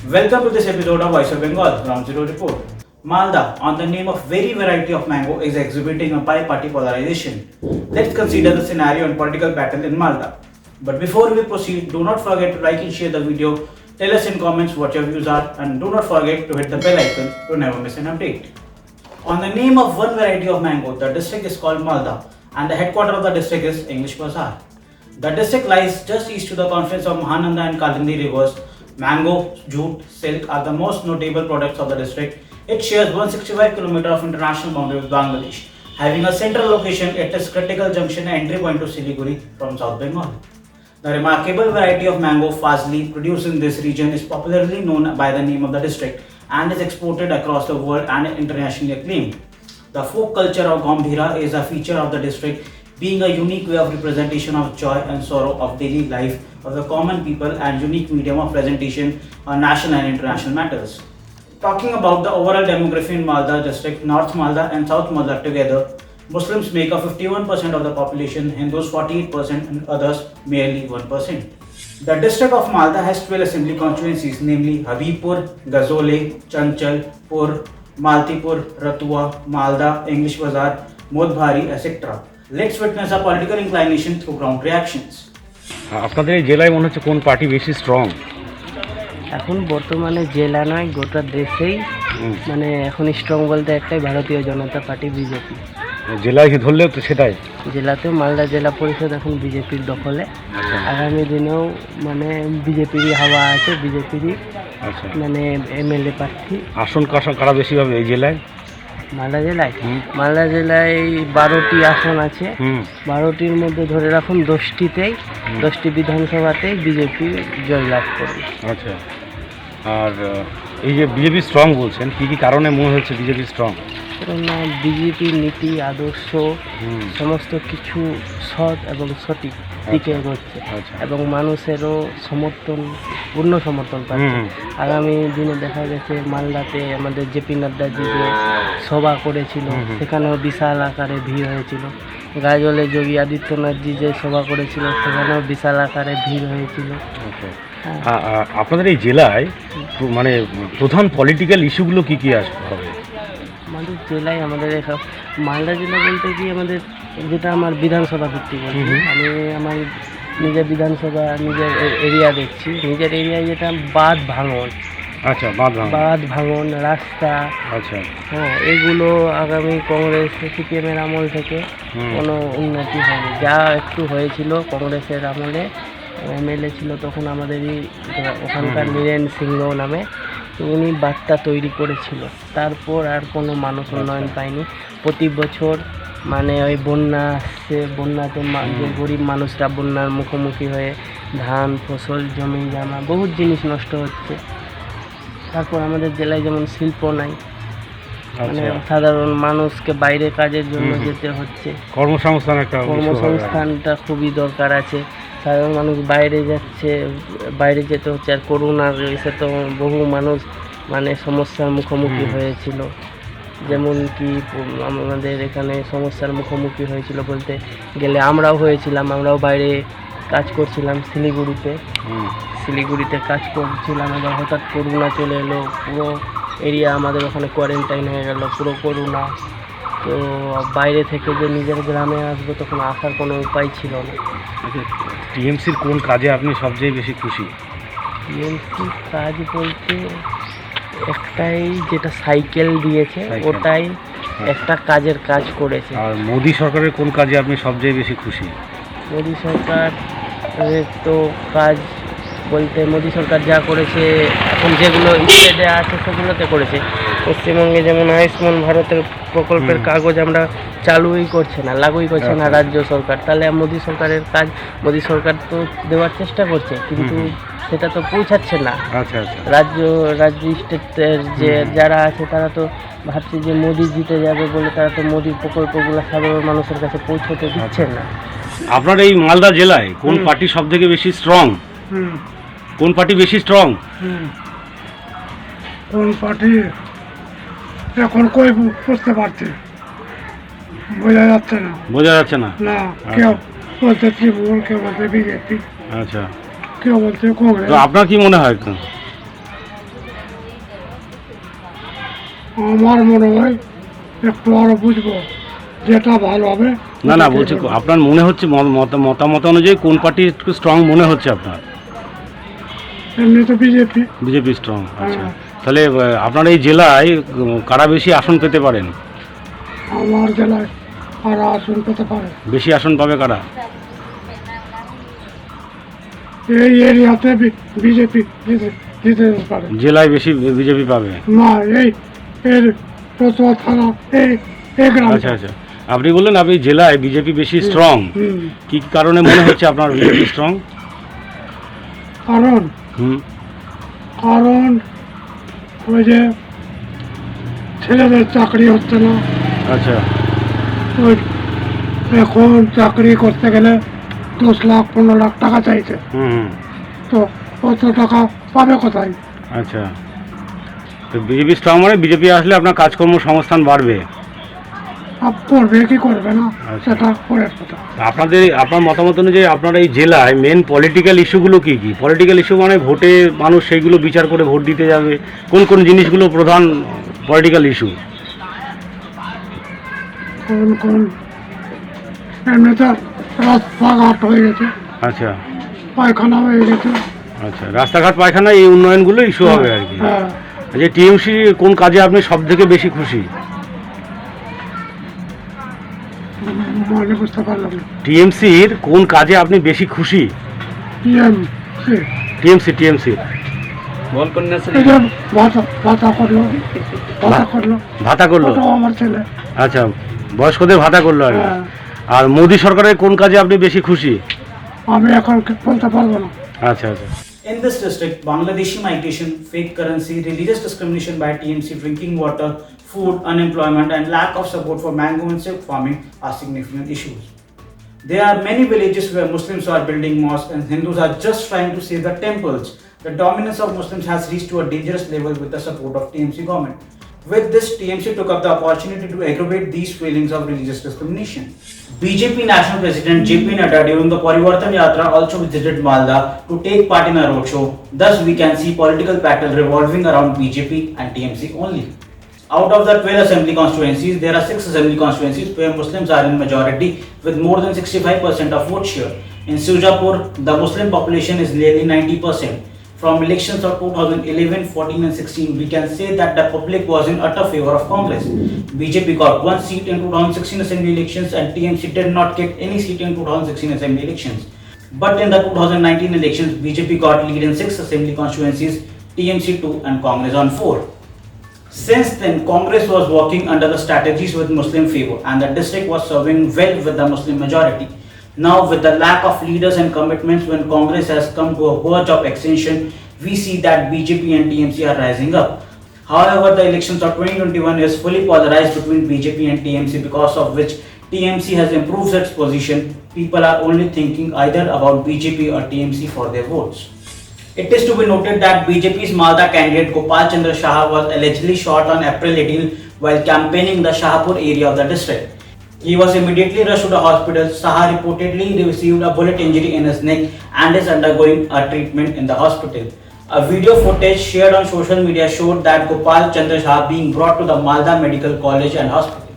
Welcome to this episode of Voice of Bengal Ground Zero Report. Malda, on the name of very variety of mango, is exhibiting a bi-party polarization. Let's consider the scenario and political battle in Malda. But before we proceed, do not forget to like and share the video, tell us in comments what your views are, and do not forget to hit the bell icon to never miss an update. On the name of one variety of mango, the district is called Malda, and the headquarters of the district is English Bazaar. The district lies just east to the confluence of Mahananda and Kalindi rivers. Mango, jute, silk are the most notable products of the district. It shares 165 km of international boundary with Bangladesh. Having a central location, it is critical junction and entry point to Siliguri from South Bengal. The remarkable variety of mango Fazli produced in this region is popularly known by the name of the district and is exported across the world and internationally acclaimed. The folk culture of Gambhira is a feature of the district, being a unique way of representation of joy and sorrow of daily life of the common people and unique medium of presentation on national and international matters. Talking about the overall demography in Malda district, North Malda and South Malda together, Muslims make up 51% of the population, Hindus 48% and others merely 1%. The district of Malda has 12 assembly constituencies, namely Habibpur, Gazole, Chanchal, Pur, Maltipur, Ratua, Malda, English Bazaar, Modbhari, etc. Let's witness a political inclination through ground reactions. আপনাদের এই জেলায় মনে হচ্ছে কোন party বেশি strong? এখন বর্তমানে জেলা নয় গোটা দেশেই মানে এখন স্ট্রং বলতে একটাই, ভারতীয় জনতা পার্টি বিজেপি। জেলায় কি ধরলেও তো সেটাই, জেলাতেও মালদা জেলা পরিষদ এখন বিজেপির দখলে। আগামী দিনেও মানে বিজেপিরই হাওয়া আছে, বিজেপিরই মানে এমএলএ প্রার্থী। আসন কারা বেশি হবে এই জেলায়? মালদা জেলায় 12টি আসন আছে। 12টির মধ্যে ধরে রাখুন 10টি বিধানসভাতেই বিজেপি জয়লাভ করবে। আচ্ছা, আর এই যে বিজেপি স্ট্রং বলছেন, কি কি কারণে মনে হচ্ছে বিজেপি স্ট্রং? কেননা বিজেপির নীতি আদর্শ সমস্ত কিছু সৎ এবং সঠিক দিকে এগোচ্ছে এবং মানুষেরও পূর্ণ সমর্থন পাচ্ছে। আগামী দিনে দেখা গেছে মালদাতে আমাদের জেপি নাড্ডাজি যে সভা করেছিল সেখানেও বিশাল আকারে ভিড় হয়েছিল। গাজলে যোগী আদিত্যনাথজি যে সভা করেছিল সেখানেও বিশাল আকারে ভিড় হয়েছিল। আপনাদের এই জেলায় মানে প্রধান পলিটিক্যাল ইস্যুগুলো কি কি হবে? আমাদের জেলায় মালদা জেলা বলতে কি আমাদের যেটা আমার বিধানসভা ভিত্তিক, আমি আমার নিজের বিধানসভা নিজের এরিয়া দেখছি। নিজের এরিয়ায় যেটা বাঁধ ভাঙন, বাঁধ ভাঙন, রাস্তা, হ্যাঁ, এগুলো আগামী কংগ্রেস সিপিএমের আমল থেকে কোনো উন্নতি হয়নি। যা একটু হয়েছিল কংগ্রেসের আমলে, এমএলএ ছিল তখন আমাদেরই ওখানকার নীরেন সিংহ নামে, উনি বার্তা তৈরি করেছিল। তারপর আর কোনো মানুষ উন্নয়ন পায়নি। প্রতি বছর মানে ওই বন্যা আসছে, বন্যাতে যে গরিব মানুষরা বন্যার মুখোমুখি হয়ে ধান ফসল জমি জামা বহুত জিনিস নষ্ট হচ্ছে। তারপর আমাদের জেলায় যেমন শিল্প নাই, মানে সাধারণ মানুষকে বাইরে কাজের জন্য যেতে হচ্ছে। কর্মসংস্থানটা খুবই দরকার আছে। সাধারণ মানুষ বাইরে যেতে হচ্ছে। আর করোনার এসে তো বহু মানুষ মানে সমস্যার মুখোমুখি হয়েছিল। যেমন কি আমাদের এখানে সমস্যার মুখোমুখি হয়েছিল বলতে গেলে আমরাও বাইরে কাজ করছিলাম শিলিগুড়িতে কাজ করছিলাম। এবার হঠাৎ করোনা চলে এলো, পুরো এরিয়া আমাদের ওখানে কোয়ারেন্টাইন হয়ে গেল, পুরো করোনা। তো বাইরে থেকে যে নিজের গ্রামে আসবো তখন আসার কোনো উপায় ছিল না। টিএমসির কোন কাজে আপনি সবচেয়ে বেশি খুশি? টিএমসির কাজ বলতে একটাই, যেটা সাইকেল দিয়েছে ওটাই একটা কাজের কাজ করেছে। আর মোদি সরকারের কোন কাজে আপনি সবচেয়ে বেশি খুশি? মোদি সরকার তো কাজ বলতে মোদি সরকার যা করেছে এখন যেগুলো ইচ্ছে দেওয়া আছে সেগুলোতে করেছে। পশ্চিমবঙ্গে যেমন আয়ুষ্মান ভারতের প্রকল্পের কাগজ আমরা লাগুই করছে না রাজ্য সরকার। তাহলে মোদি সরকারের কাজ, মোদি সরকার তো দেওয়ার চেষ্টা করছে কিন্তু সেটা তো পৌঁছাচ্ছে না। রাজ্য স্টেটের যে যারা আছে তারা তো ভাবছে যে মোদি জিতে যাবে বলে তারা তো মোদির প্রকল্পগুলো সাধারণ মানুষের কাছে পৌঁছতে দিচ্ছে না। আপনার এই মালদা জেলায় কোন পার্টি সবথেকে বেশি স্ট্রং? কোন পার্টি বেশি স্ট্রং? কোন পার্টি এখন কই বুঝতে পারছি, বোঝা যাচ্ছে না। বোঝা যাচ্ছে না। না, কেউ বলছে তৃণমূল, কেউ বলছে বিজেপি, আচ্ছা, কেউ বলছে কংগ্রেস। তো আপনার কি মনে হয়? আমার মনে হয় একটু আরো বুঝবো যেটা ভালো হবে। না না, বলছি আপনার মনে হচ্ছে মতামত অনুযায়ী কোন পার্টি একটু স্ট্রং মনে হচ্ছে আপনার? এমনি তো বিজেপি। BJP strong. আচ্ছা, হ্যাঁ। তাহলে আপনার এই জেলায় কারা বেশি আসন পেতে পারেন? আমার জেলায় আর আসন পেতে পারে, বেশি আসন পাবে কারা? এই এরিয়াতে বিজেপি জিতে পারে। জেলায় বেশি বিজেপি পাবে? না, এই এর রতুয়া থানা, এই গ্রাম। আচ্ছা আচ্ছা, আপনি বললেন আপনি জেলায় বিজেপি বেশি স্ট্রং, কি কি কারণে মনে হচ্ছে আপনার বিজেপি স্ট্রং? কারণ কারণ ওই যে ছেলেদের চাকরি হচ্ছে না। আচ্ছা, ওই এখন চাকরি করতে গেলে 10 লাখ 15 লাখ টাকা চাইছে, তো অত টাকা পাবে কোথায়? আচ্ছা, তো বিজেপি স্ট্রং মানে বিজেপি আসলে আপনার কাজকর্ম সংস্থান বাড়বে। করবে কি করবে না সেটা পরের কথা। আপনার মতামত অনুযায়ী আপনার এই জেলায় মেন পলিটিক্যাল ইস্যুগুলো কি কি? পলিটিক্যাল ইস্যু মানে ভোটে মানুষ সেইগুলো বিচার করে ভোট দিতে যাবে, কোন কোন জিনিসগুলো প্রধান পলিটিক্যাল ইস্যু? কোন কোন এমনিতে রাস্তাঘাট হয়ে গেছে, আচ্ছা পায়খানা হয়ে গেছে। আচ্ছা, রাস্তাঘাট পায়খানা এই উন্নয়নগুলো ইস্যু হবে আর কি। হ্যাঁ, আচ্ছা, টিএমসি কোন কাজে আপনি সব থেকে বেশি খুশি? মানে বুঝতে পারলাম না। টিএমসির কোন কাজে আপনি বেশি খুশি? টিএমসি এই যে ভাতা করলো, ভাতা করলো। ওটাও আমার ছেলে। আচ্ছা, বয়স্কদের ভাতা করলো আর কি। হ্যাঁ, আর মোদি সরকারের কোন কাজে আপনি বেশি খুশি? আমি এখন বলতে পারবো না। আচ্ছা আচ্ছা, In this district, Bangladeshi migration, fake currency, religious discrimination by TMC, drinking water, food, unemployment, and lack of support for mango and silk farming are significant issues. There are many villages where Muslims are building mosques and Hindus are just trying to save the temples. The dominance of Muslims has reached to a dangerous level with the support of TMC government. With this, TMC took up the opportunity to aggravate these feelings of religious discrimination. BJP National President JP Nadda during the Parivartan Yatra also visited Malda to take part in a roadshow. Thus, we can see political battle revolving around BJP and TMC only. Out of the 12 assembly constituencies, there are 6 assembly constituencies where Muslims are in majority with more than 65% of vote share. In Sujapur, the Muslim population is nearly 90%. From elections of 2011, 14 and 16, we can say that the public was in utter favor of Congress. BJP got 1 seat in 2016 assembly elections and TMC did not get any seat in 2016 assembly elections. But in the 2019 elections, BJP got lead in 6 assembly constituencies, TMC 2 and Congress on 4. Since then, Congress was working under the strategies with Muslim favor and the district was serving well with the Muslim majority. Now, with the lack of leaders and commitments when Congress has come to a verge of extinction, we see that BJP and TMC are rising up. However, the elections of 2021 is fully polarized between BJP and TMC, because of which TMC has improved its position. People are only thinking either about BJP or TMC for their votes. It is to be noted that BJP's Malda candidate Gopal Chandra Shah was allegedly shot on April 18 while campaigning in the Shahpur area of the district. He was immediately rushed to the hospital. Shah reportedly received a bullet injury in his neck and is undergoing a treatment in the hospital. A video footage shared on social media showed that Gopal Chandra Shah being brought to the Malda Medical College and Hospital.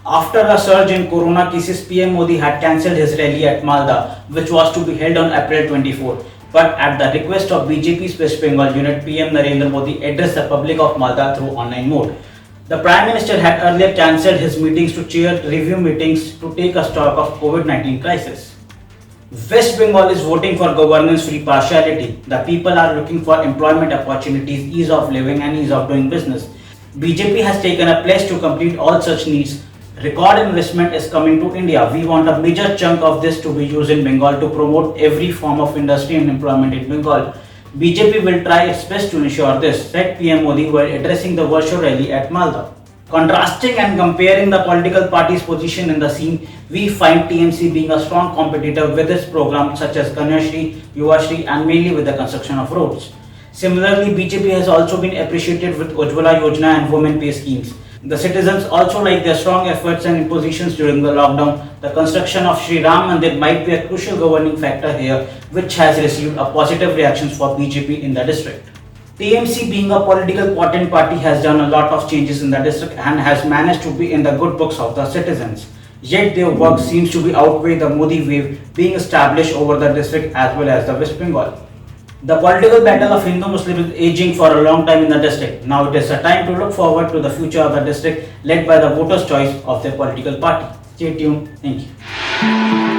After a surge in corona cases, PM Modi had cancelled his rally at Malda, which was to be held on April 24. But at the request of BJP's West Bengal unit, PM Narendra Modi addressed the public of Malda through online mode. The Prime Minister had earlier cancelled his meetings to chair review meetings to take a stock of COVID-19 crisis. West Bengal is voting for governance-free partiality. The people are looking for employment opportunities, ease of living and ease of doing business. BJP has taken a pledge to complete all such needs. Record investment is coming to India. We want a major chunk of this to be used in Bengal to promote every form of industry and employment in Bengal. BJP will try its best to ensure this, said PM Modi while addressing the virtual rally at Malda. Contrasting and comparing the political parties' position in the scene, we find TMC being a strong competitor with its programs such as Kanyashri, Yuvashri and mainly with the construction of roads. Similarly, BJP has also been appreciated with Ujjwala Yojana and women pay schemes. The citizens also like their strong efforts and impositions during the lockdown. The construction of Sri Ram Mandir might be a crucial governing factor here, which has received a positive reactions for BJP in the district. TMC, being a political potent party, has done a lot of changes in the district and has managed to be in the good books of the citizens. Yet their work seems to be outweigh the Modi wave being established over the district as well as the West Bengal. The political battle of Hindu-Muslim is aging for a long time in the district. Now it is a time to look forward to the future of the district led by the voters' choice of their political party. Stay tuned. Thank you.